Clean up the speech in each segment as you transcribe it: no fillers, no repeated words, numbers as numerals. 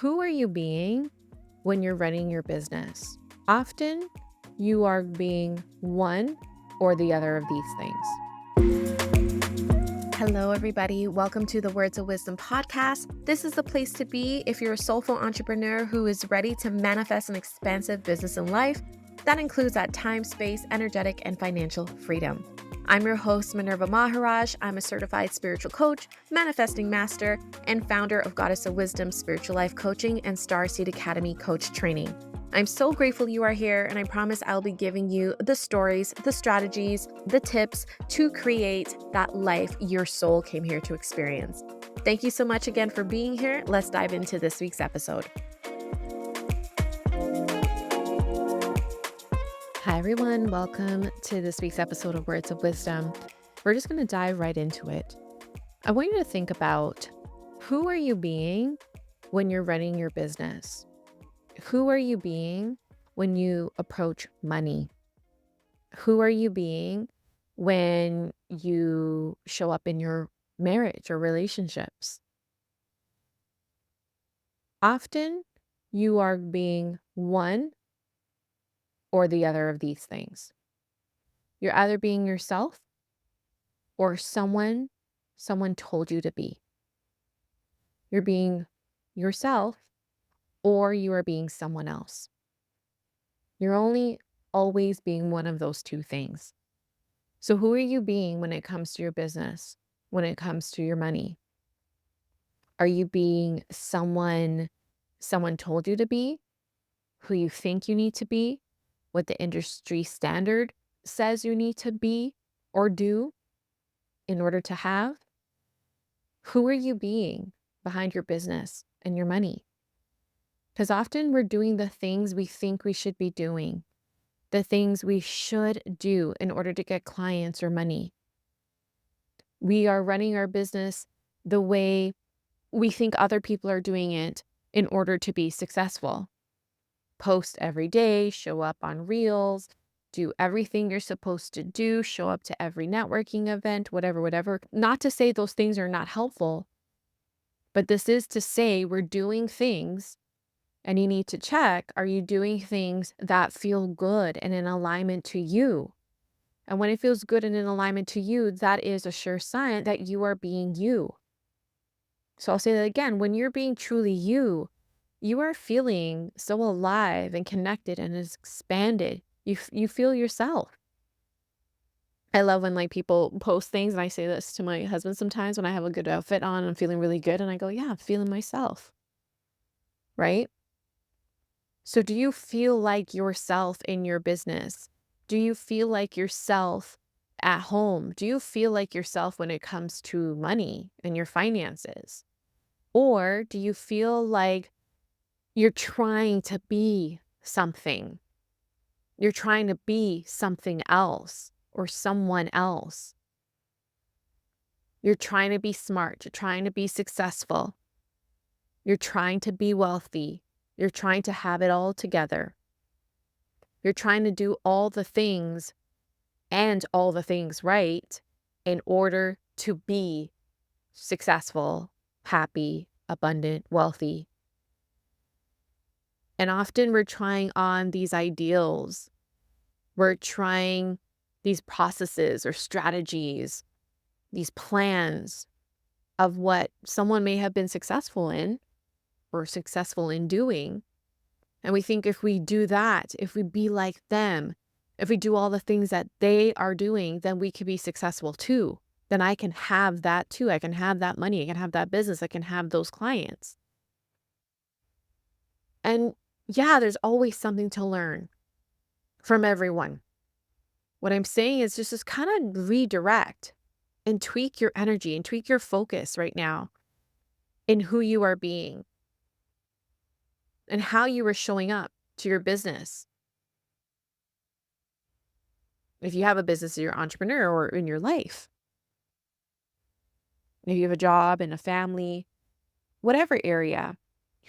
Who are you being when you're running your business? Often you are being one or the other of these things. Hello, everybody. Welcome to the Words of Wisdom podcast. This is the place to be if you're a soulful entrepreneur who is ready to manifest an expansive business and life that includes that time, space, energetic, and financial freedom. I'm your host, Minerva Maharaj. I'm a certified spiritual coach, manifesting master, and founder of Goddess of Wisdom Spiritual Life Coaching and Starseed Academy Coach Training. I'm so grateful you are here, and I promise I'll be giving you the stories, the strategies, the tips to create that life your soul came here to experience. Thank you so much again for being here. Let's dive into this week's episode. Hi, everyone. Welcome to this week's episode of Words of Wisdom. We're just going to dive right into it. I want you to think about, who are you being when you're running your business? Who are you being when you approach money? Who are you being when you show up in your marriage or relationships? Often you are being one or the other of these things. You're either being yourself or someone told you to be. You're being yourself or you are being someone else. You're only always being one of those two things. So who are you being when it comes to your business, when it comes to your money? Are you being someone told you to be, who you think you need to be, what the industry standard says you need to be or do in order to have? Who are you being behind your business and your money? Because often we're doing the things we think we should be doing, the things we should do in order to get clients or money. We are running our business the way we think other people are doing it in order to be successful. Post every day, show up on Reels, do everything you're supposed to do, show up to every networking event, whatever. Not to say those things are not helpful, but this is to say we're doing things, and you need to check, are you doing things that feel good and in alignment to you? And when it feels good and in alignment to you, that is a sure sign that you are being you. So I'll say that again, when you're being truly you, you are feeling so alive and connected and is expanded. You feel yourself. I love when people post things, and I say this to my husband sometimes when I have a good outfit on and I'm feeling really good, and I go, yeah, I'm feeling myself. Right? So do you feel like yourself in your business? Do you feel like yourself at home? Do you feel like yourself when it comes to money and your finances? Or do you feel like you're trying to be something? You're trying to be something else or someone else. You're trying to be smart. You're trying to be successful. You're trying to be wealthy. You're trying to have it all together. You're trying to do all the things and all the things right in order to be successful, happy, abundant, wealthy. And often we're trying on these ideals. We're trying these processes or strategies, these plans of what someone may have been successful in or successful in doing. And we think if we do that, if we be like them, if we do all the things that they are doing, then we can be successful too. Then I can have that too. I can have that money. I can have that business. I can have those clients. And yeah, there's always something to learn from everyone. What I'm saying is just kind of redirect and tweak your energy and tweak your focus right now in who you are being and how you are showing up to your business. If you have a business, you're an entrepreneur or in your life, if you have a job and a family, whatever area,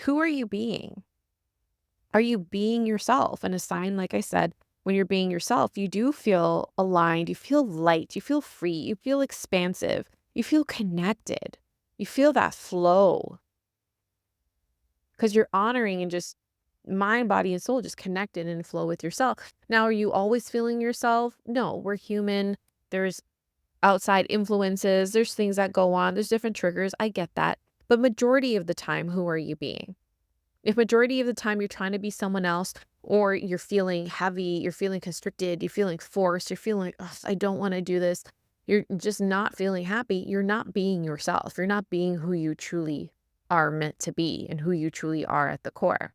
who are you being? Are you being yourself? And a sign, like I said, when you're being yourself, you do feel aligned, you feel light, you feel free, you feel expansive, you feel connected, you feel that flow. because you're honoring and just mind, body, and soul just connected and flow with yourself. Now, are you always feeling yourself? No, we're human. There's outside influences. There's things that go on. There's different triggers. I get that. But majority of the time, who are you being? If majority of the time you're trying to be someone else, or you're feeling heavy, you're feeling constricted, you're feeling forced, you're feeling, "Ugh, I don't want to do this," you're just not feeling happy, you're not being yourself. You're not being who you truly are meant to be and who you truly are at the core.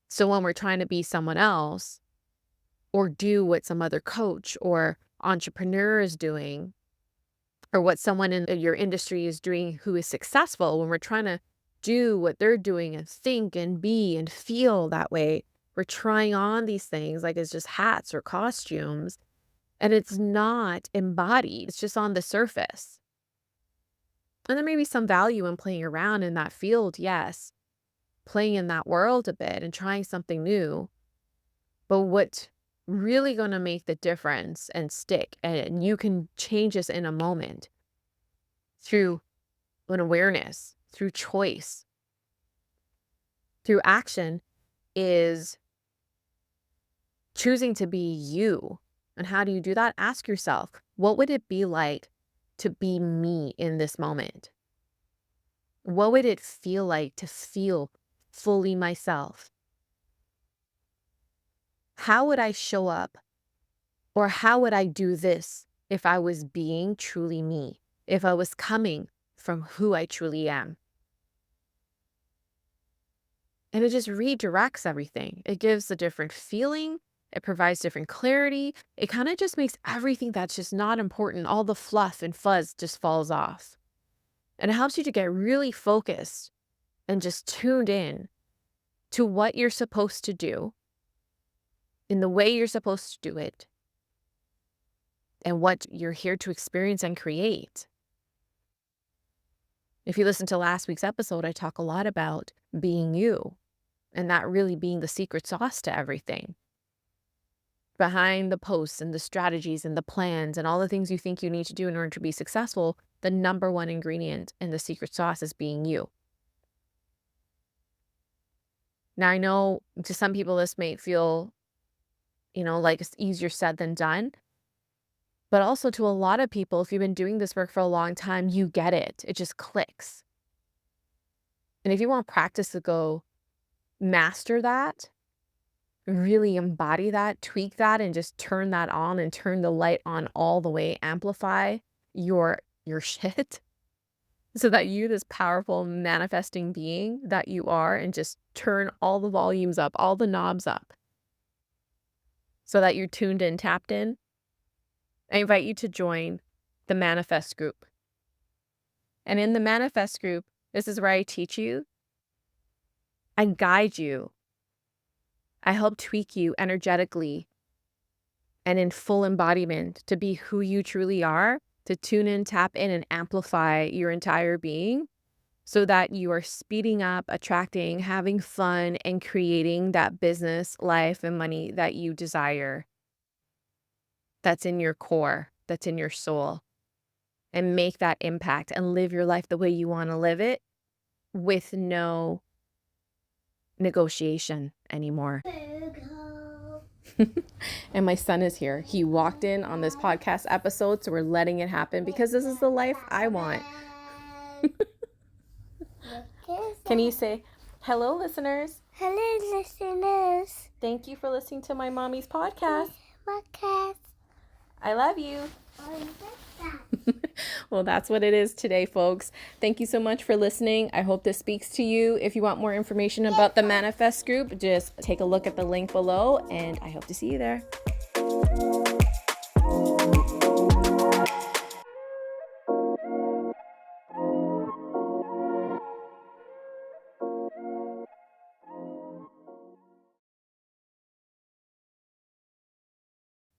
So when we're trying to be someone else or do what some other coach or entrepreneur is doing, or what someone in your industry is doing who is successful, when we're trying to do what they're doing and think and be and feel that way, we're trying on these things like it's just hats or costumes, and it's not embodied. It's just on the surface. And there may be some value in playing around in that field, yes, playing in that world a bit and trying something new. But what's really going to make the difference and stick, and you can change this in a moment through an awareness, through choice, through action, is choosing to be you. And how do you do that? Ask yourself, what would it be like to be me in this moment? What would it feel like to feel fully myself? How would I show up, or how would I do this if I was being truly me? If I was coming from who I truly am? And it just redirects everything. It gives a different feeling. It provides different clarity. It kind of just makes everything that's just not important, all the fluff and fuzz just falls off. And it helps you to get really focused and just tuned in to what you're supposed to do, in the way you're supposed to do it, and what you're here to experience and create. If you listen to last week's episode, I talk a lot about being you, and that really being the secret sauce to everything. Behind the posts and the strategies and the plans and all the things you think you need to do in order to be successful, the number one ingredient in the secret sauce is being you. Now, I know to some people this may feel, like it's easier said than done. But also to a lot of people, if you've been doing this work for a long time, you get it. It just clicks. And if you want practice to go master that, really embody that, tweak that, and just turn that on and turn the light on all the way, amplify your shit so that you, this powerful manifesting being that you are, and just turn all the volumes up, all the knobs up so that you're tuned in, tapped in. I invite you to join the Manifest group. And in the Manifest group, this is where I teach you, I guide you, I help tweak you energetically and in full embodiment to be who you truly are, to tune in, tap in, and amplify your entire being so that you are speeding up, attracting, having fun, and creating that business, life, and money that you desire. That's in your core, that's in your soul. And make that impact and live your life the way you want to live it with no negotiation anymore. And my son is here. He walked in on this podcast episode, so we're letting it happen because this is the life I want. Can you say, hello, listeners? Hello, listeners. Thank you for listening to my mommy's podcast. Podcast. I love you. Well, that's what it is today, folks. Thank you so much for listening. I hope this speaks to you. If you want more information about the Manifest group, just take a look at the link below, and I hope to see you there.